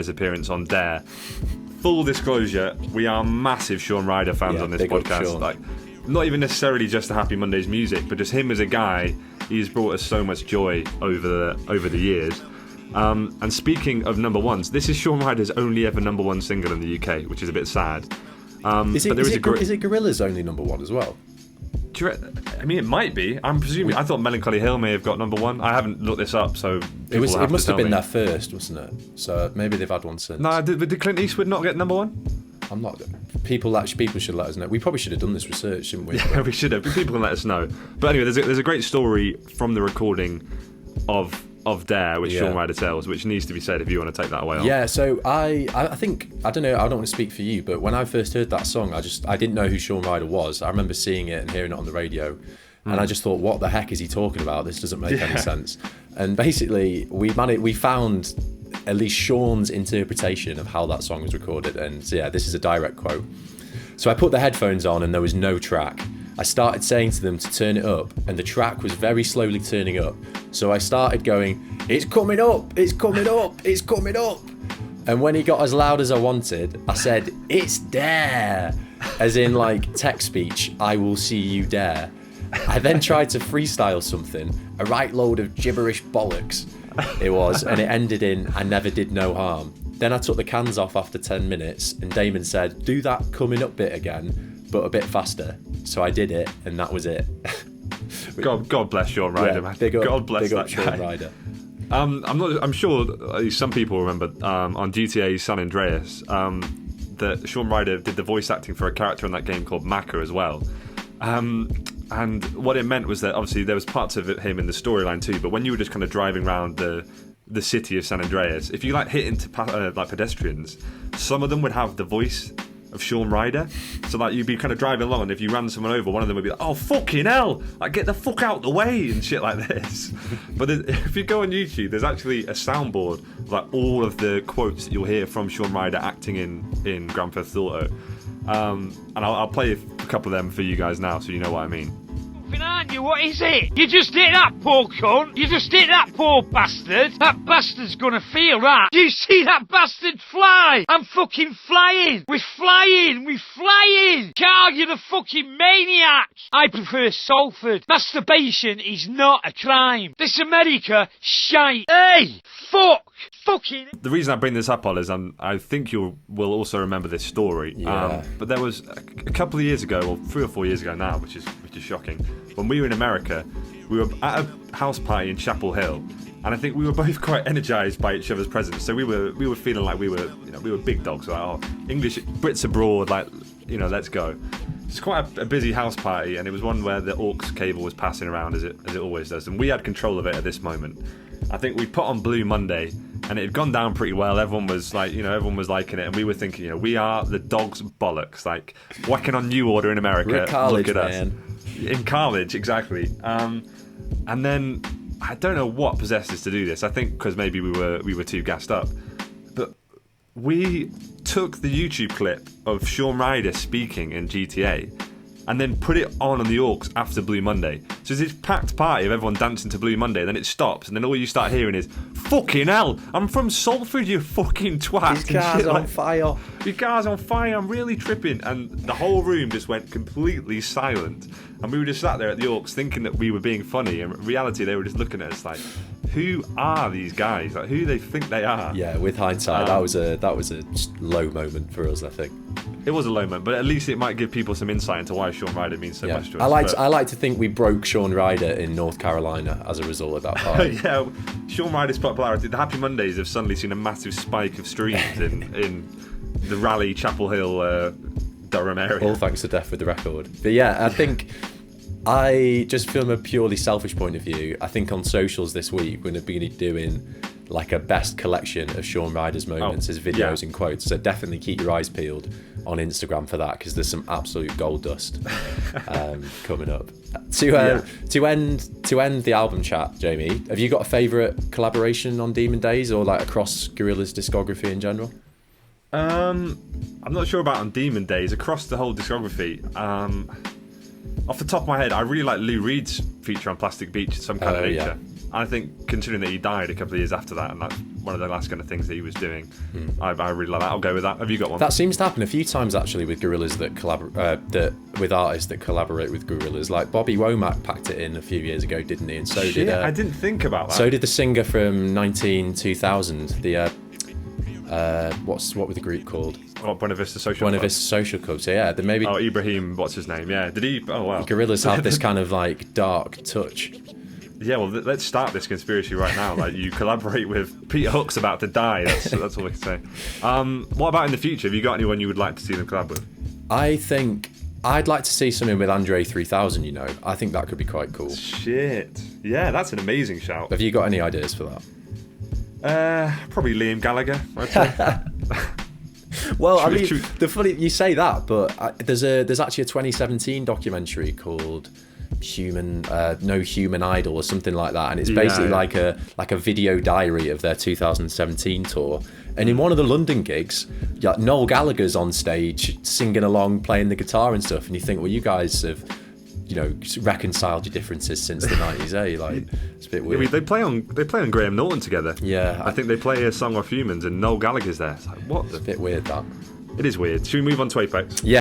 Ryder's appearance on Dare. Full disclosure, we are massive Shaun Ryder fans on this podcast. Like, not even necessarily just the Happy Mondays music, but just him as a guy. He's brought us so much joy over the years. And speaking of number ones, this is Shaun Ryder's only ever number one single in the UK, which is a bit sad. Is it Gorillaz' only number one as well? I mean, it might be. I'm presuming. I thought Melancholy Hill may have got number one. I haven't looked this up, so it must have been their first, wasn't it? So maybe they've had one since. No, did Clint Eastwood not get number one? I'm not. People should let us know. We probably should have done this research, shouldn't we? Yeah, we should have. People can let us know. But anyway, there's a great story from the recording of Dare, which Shaun Ryder tells, which needs to be said if you want to take that away on. Yeah, so I think, I don't know, I don't want to speak for you, but when I first heard that song, I didn't know who Shaun Ryder was. I remember seeing it and hearing it on the radio, and I just thought, what the heck is he talking about? This doesn't make any sense. And basically, we found at least Shaun's interpretation of how that song was recorded, and so, yeah, this is a direct quote. So I put the headphones on and there was no track. I started saying to them to turn it up, and the track was very slowly turning up. So I started going, it's coming up, it's coming up, it's coming up. And when he got as loud as I wanted, I said, it's Dare, as in like text speech, I will see you dare. I then tried to freestyle something, a right load of gibberish bollocks it was, and it ended in, I never did no harm. Then I took the cans off after 10 minutes, and Damon said, do that coming up bit again, but a bit faster. So I did it, and that was it. God bless Shaun Ryder, man. God bless that guy. Shaun Ryder. I'm sure some people remember on GTA San Andreas that Shaun Ryder did the voice acting for a character in that game called Macca as well. And what it meant was that obviously there was parts of him in the storyline too, but when you were just kind of driving around the city of San Andreas, if you like hit into like pedestrians, some of them would have the voice of Shaun Ryder. So like you'd be kind of driving along, and if you ran someone over, one of them would be like, oh fucking hell, like get the fuck out the way and shit like this. But if you go on YouTube, there's actually a soundboard of like all of the quotes that you'll hear from Shaun Ryder acting in Grand Theft Auto. And I'll play a couple of them for you guys now so you know what I mean. Aren't you? What is it? You just hit that poor cunt. You just hit that poor bastard. That bastard's gonna feel that. Do you see that bastard fly? I'm fucking flying. We're flying. We're flying. Carl, you're the fucking maniac. I prefer Salford. Masturbation is not a crime. This America, shite. Hey, fuck. Fucking. The reason I bring this up, Ol, is I think you will also remember this story. Yeah. But there was a couple of years ago, or 3 or 4 years ago now, which is shocking. When we were in America, we were at a house party in Chapel Hill, and I think we were both quite energised by each other's presence. So we were feeling like we were big dogs. Like, oh, English Brits abroad, like, let's go. It's quite a busy house party, and it was one where the aux cable was passing around as it always does, and we had control of it at this moment. I think we put on Blue Monday, and it had gone down pretty well. Everyone was like, everyone was liking it, and we were thinking, we are the dog's bollocks, like whacking on New Order in America. We're at college, look at man. Us. In college, exactly. And then I don't know what possessed us to do this. I think because maybe we were too gassed up, but we took the YouTube clip of Shaun Ryder speaking in GTA and then put it on the aux after Blue Monday. So it's this packed party of everyone dancing to Blue Monday, then it stops, and then all you start hearing is, fucking hell, I'm from Salford, you fucking twat. His car's on fire. Your car's on fire, I'm really tripping. And the whole room just went completely silent. And we were just sat there at the aux thinking that we were being funny, and in reality they were just looking at us like, who are these guys? Like, who do they think they are? Yeah, with hindsight, that was a low moment for us, I think. It was a low moment, but at least it might give people some insight into why Shaun Ryder means so much to us. I like to think we broke Shaun Ryder in North Carolina as a result of that party. Yeah, Shaun Ryder's popularity. The Happy Mondays have suddenly seen a massive spike of streams in the Raleigh, Chapel Hill, Durham area. All thanks to Death with the Record. But yeah, I think just from a purely selfish point of view, I think on socials this week we're going to be doing like a best collection of Shaun Ryder's moments as videos and quotes. So definitely keep your eyes peeled on Instagram for that, because there's some absolute gold dust coming up. To end the album chat, Jamie, have you got a favourite collaboration on Demon Days, or like across Gorillaz' discography in general? I'm not sure about on Demon Days. Across the whole discography, off the top of my head, I really like Lou Reed's feature on Plastic Beach, Some Kind of Nature. Yeah. I think, considering that he died a couple of years after that, and one of the last kind of things that he was doing. I really like that. I'll go with that. Have you got one? That seems to happen a few times actually with Gorillaz with artists that collaborate with Gorillaz. Like Bobby Womack packed it in a few years ago, didn't he? And so did I didn't think about that. So did the singer from 2000. The what were the group called? Buena Vista Social Buena Club. Vista Social Club. So yeah, then maybe Ibrahim, what's his name? Yeah, did he? Oh wow. Gorillaz have this kind of like dark touch. Yeah, well, let's start this conspiracy right now. Like, you collaborate with Peter Hook's about to die. That's all we can say. What about in the future? Have you got anyone you would like to see them collab with? I think I'd like to see something with Andre 3000. You know, I think that could be quite cool. Shit. Yeah, that's an amazing shout. Have you got any ideas for that? Probably Liam Gallagher, I'd say. Well, I mean, the funny you say that, but there's actually a 2017 documentary called No Human Idol or something like that, and it's basically like a video diary of their 2017 tour. And in one of the London gigs, Noel Gallagher's on stage singing along, playing the guitar and stuff, and you think, well, you guys have, you know, reconciled your differences since the 90s, eh? Like, it's a bit weird. I mean, they play on Graham Norton together. Yeah, I think they play a song off Humans, and Noel Gallagher's there. It's like, what? It's a bit weird, that. It is weird. Should we move on to Apex? Yeah.